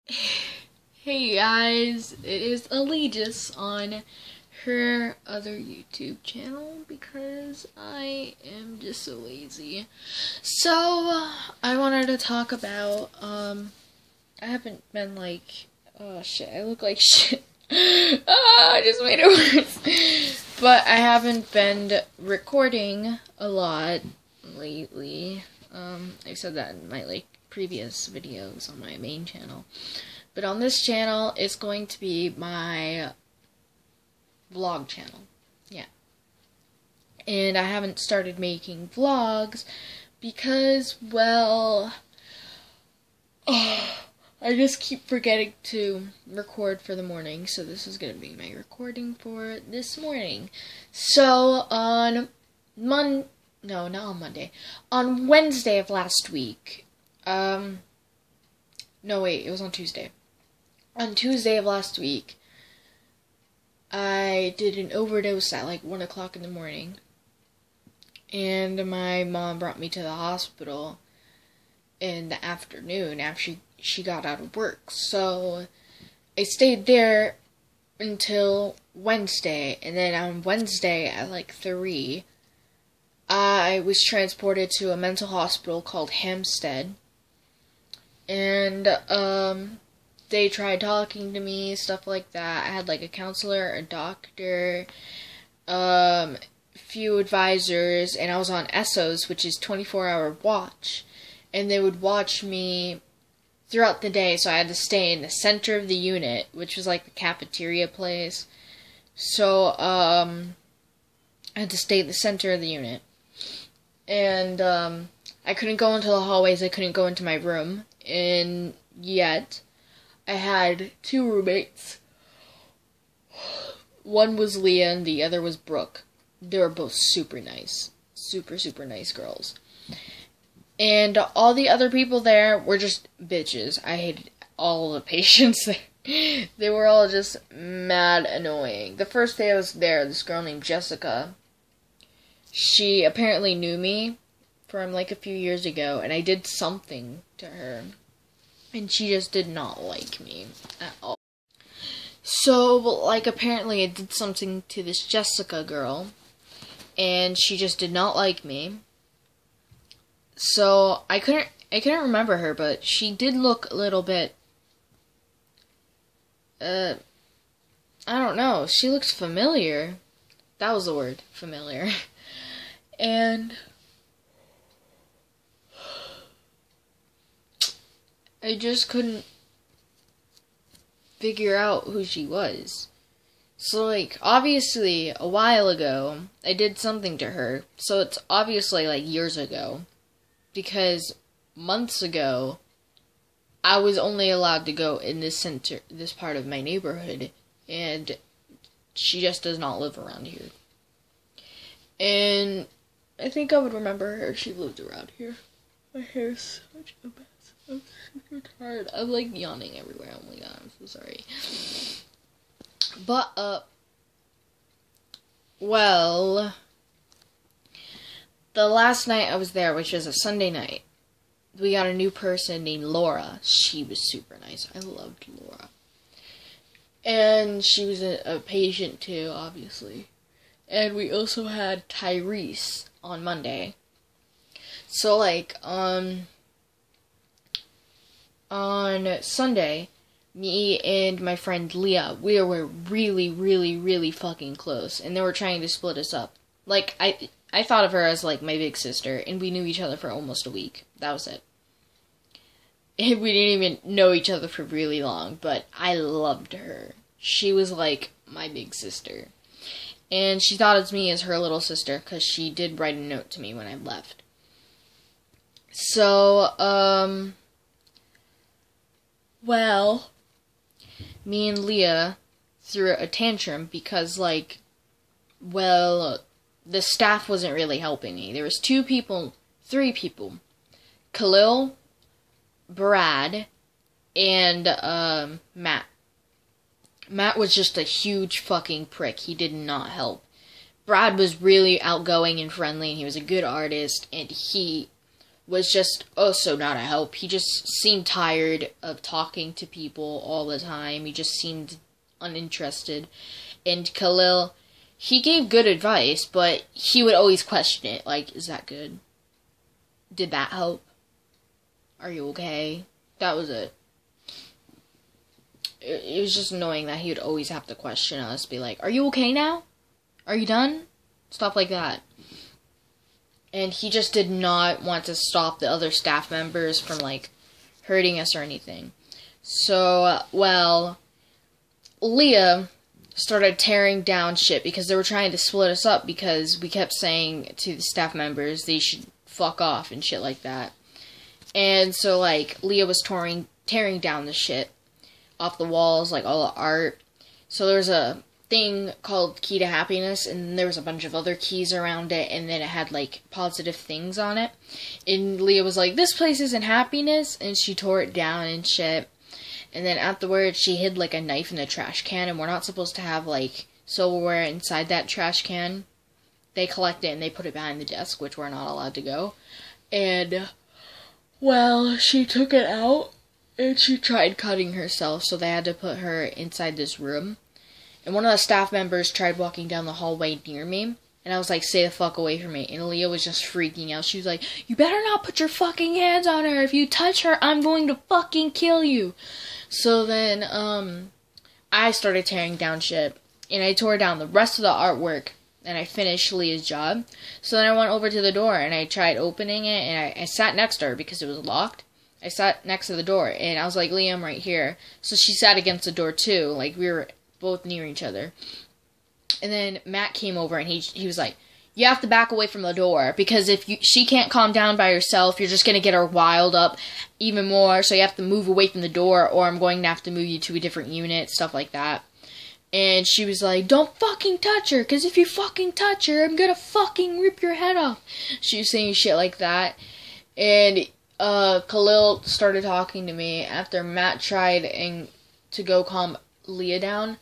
Hey guys, it is Allegis on her other YouTube channel because I am just so lazy. So, I wanted to talk about, I haven't been oh shit, I look like shit. I just made it worse. But I haven't been recording a lot lately. I said that in my previous videos on my main channel. But on this channel, it's going to be my vlog channel. Yeah. And I haven't started making vlogs because, well, I just keep forgetting to record for the morning. So this is going to be my recording for this morning. So on not on Monday. On Wednesday of last week. No wait, it was on Tuesday. On Tuesday of last week, I did an overdose at 1 o'clock in the morning. And my mom brought me to the hospital in the afternoon after she got out of work. So I stayed there until Wednesday. And then on Wednesday at 3, I was transported to a mental hospital called Hampstead. And, they tried talking to me, stuff like that. I had a counselor, a doctor, few advisors, and I was on ESSOS, which is 24-hour watch. And they would watch me throughout the day, so I had to stay in the center of the unit, which was the cafeteria place. So, I had to stay at the center of the unit. And, I couldn't go into the hallways, I couldn't go into my room, and yet I had 2 roommates. One was Leah and the other was Brooke. They were both super nice. Super, super nice girls. And all the other people there were just bitches. I hated all the patients there. They were all just mad annoying. The first day I was there, this girl named Jessica, she apparently knew me from a few years ago, and I did something to her. And she just did not like me at all. So, apparently I did something to this Jessica girl, and she just did not like me. So, I couldn't remember her, but she did look a little bit, I don't know, she looks familiar. That was the word, familiar. And I just couldn't figure out who she was. So, obviously, a while ago, I did something to her. So it's obviously, years ago. Because months ago, I was only allowed to go in this part of my neighborhood. And she just does not live around here. And I think I would remember her if she lived around here. My hair is such a mess. I'm super tired. I'm yawning everywhere. Oh my god, I'm so sorry. But, well, the last night I was there, which was a Sunday night, we got a new person named Laura. She was super nice. I loved Laura. And she was a patient too, obviously. And we also had Tyrese on Monday. So, on Sunday, me and my friend Leah, we were really, really, really fucking close, and they were trying to split us up. I thought of her as, my big sister, and we knew each other for almost a week. That was it. And we didn't even know each other for really long, but I loved her. She was, my big sister. And she thought of me as her little sister, because she did write a note to me when I left. So, well, me and Leah threw a tantrum because, well, the staff wasn't really helping me. There was 3 people. Khalil, Brad, and, Matt. Matt was just a huge fucking prick. He did not help. Brad was really outgoing and friendly, and he was a good artist, and he was just also not a help. He just seemed tired of talking to people all the time. He just seemed uninterested. And Khalil, he gave good advice, but he would always question it. Like, is that good? Did that help? Are you okay? That was it. It was just annoying that he would always have to question us. Be like, are you okay now? Are you done? Stuff like that. And he just did not want to stop the other staff members from, like, hurting us or anything. So, well, Leah started tearing down shit because they were trying to split us up because we kept saying to the staff members they should fuck off and shit like that. And so, like, Leah was tearing down the shit off the walls, like, all the art. So there was a thing called Key to Happiness, and there was a bunch of other keys around it, and then it had, like, positive things on it. And Leah was like, this place isn't happiness, and she tore it down and shit. And then afterwards, she hid, like, a knife in the trash can, and we're not supposed to have, like, silverware inside that trash can. They collect it, and they put it behind the desk, which we're not allowed to go. And, well, she took it out, and she tried cutting herself, so they had to put her inside this room. And one of the staff members tried walking down the hallway near me, and I was like, stay the fuck away from me. And Leah was just freaking out. She was like, you better not put your fucking hands on her. If you touch her, I'm going to fucking kill you. So then, I started tearing down shit, and I tore down the rest of the artwork, and I finished Leah's job. So then I went over to the door, and I tried opening it, and I sat next to her because it was locked. I sat next to the door, and I was like, Leah, I'm right here. So she sat against the door, too. Like, we were both near each other. And then Matt came over, and he was like, you have to back away from the door, because if she can't calm down by herself, you're just going to get her riled up even more, so you have to move away from the door, or I'm going to have to move you to a different unit, stuff like that. And she was like, don't fucking touch her, because if you fucking touch her, I'm going to fucking rip your head off. She was saying shit like that. And Khalil started talking to me after Matt tried to go calm Leah down.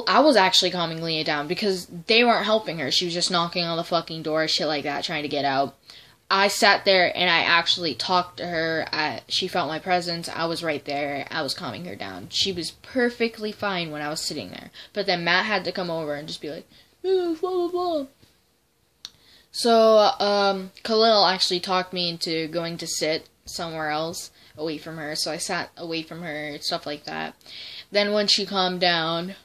I was actually calming Leah down because they weren't helping her. She was just knocking on the fucking door, shit like that, trying to get out. I sat there and I actually talked to her. She felt my presence. I was right there. I was calming her down. She was perfectly fine when I was sitting there. But then Matt had to come over and just be like, blah, blah, blah. So, Khalil actually talked me into going to sit somewhere else away from her. So I sat away from her, stuff like that. Then when she calmed down,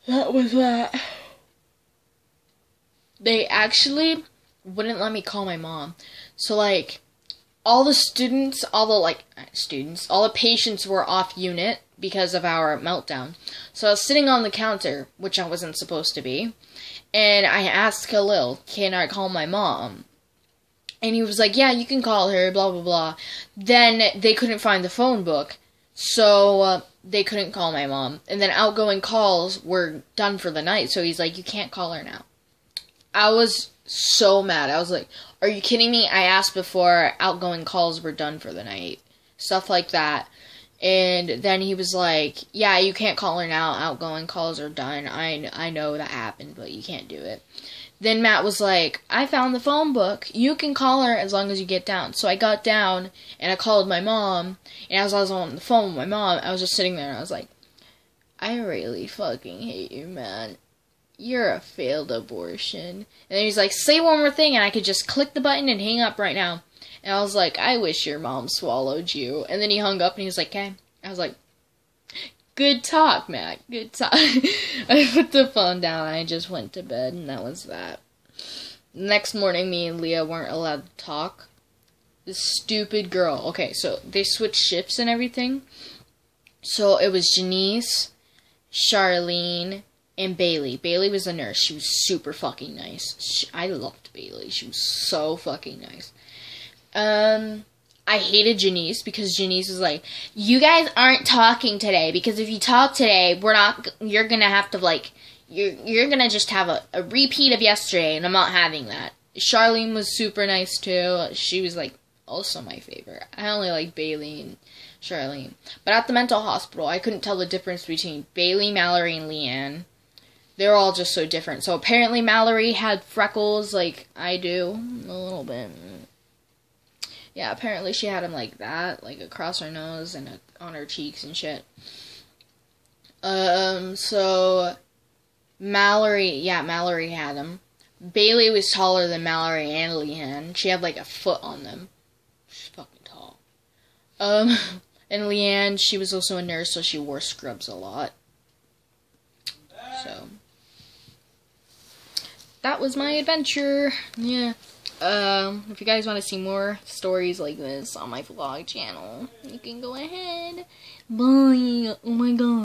that was that. They actually wouldn't let me call my mom. So, like, all the patients were off unit because of our meltdown. So I was sitting on the counter, which I wasn't supposed to be, and I asked Khalil, can I call my mom? And he was like, yeah, you can call her, blah, blah, blah. Then they couldn't find the phone book, so they couldn't call my mom. And then outgoing calls were done for the night, so he's like, you can't call her now. I was so mad. I was like, are you kidding me? I asked before outgoing calls were done for the night. Stuff like that. And then he was like, yeah, you can't call her now. Outgoing calls are done. I know that happened, but you can't do it. Then Matt was like, I found the phone book. You can call her as long as you get down. So I got down, and I called my mom. And as I was on the phone with my mom, I was just sitting there, and I was like, I really fucking hate you, man. You're a failed abortion. And then he's like, say one more thing, and I could just click the button and hang up right now. And I was like, I wish your mom swallowed you. And then he hung up, and he was like, okay. I was like, good talk, Matt. Good talk. I put the phone down, and I just went to bed, and that was that. Next morning, me and Leah weren't allowed to talk. This stupid girl. Okay, so they switched shifts and everything. So it was Janice, Charlene, and Bailey. Bailey was a nurse. She was super fucking nice. I loved Bailey. She was so fucking nice. I hated Janice because Janice was like, you guys aren't talking today because if you talk today, you're gonna have to, like, you're gonna just have a repeat of yesterday, and I'm not having that. Charlene was super nice too. She was, like, also my favorite. I only like Bailey and Charlene. But at the mental hospital, I couldn't tell the difference between Bailey, Mallory, and Leanne. They were all just so different. So apparently Mallory had freckles like I do. A little bit. Yeah, apparently she had him like that, like across her nose and on her cheeks and shit. So Mallory had him. Bailey was taller than Mallory and Leanne. She had like a foot on them. She's fucking tall. And Leanne, she was also a nurse, so she wore scrubs a lot. So that was my adventure. Yeah. If you guys want to see more stories like this on my vlog channel, you can go ahead. Bye. Oh my god.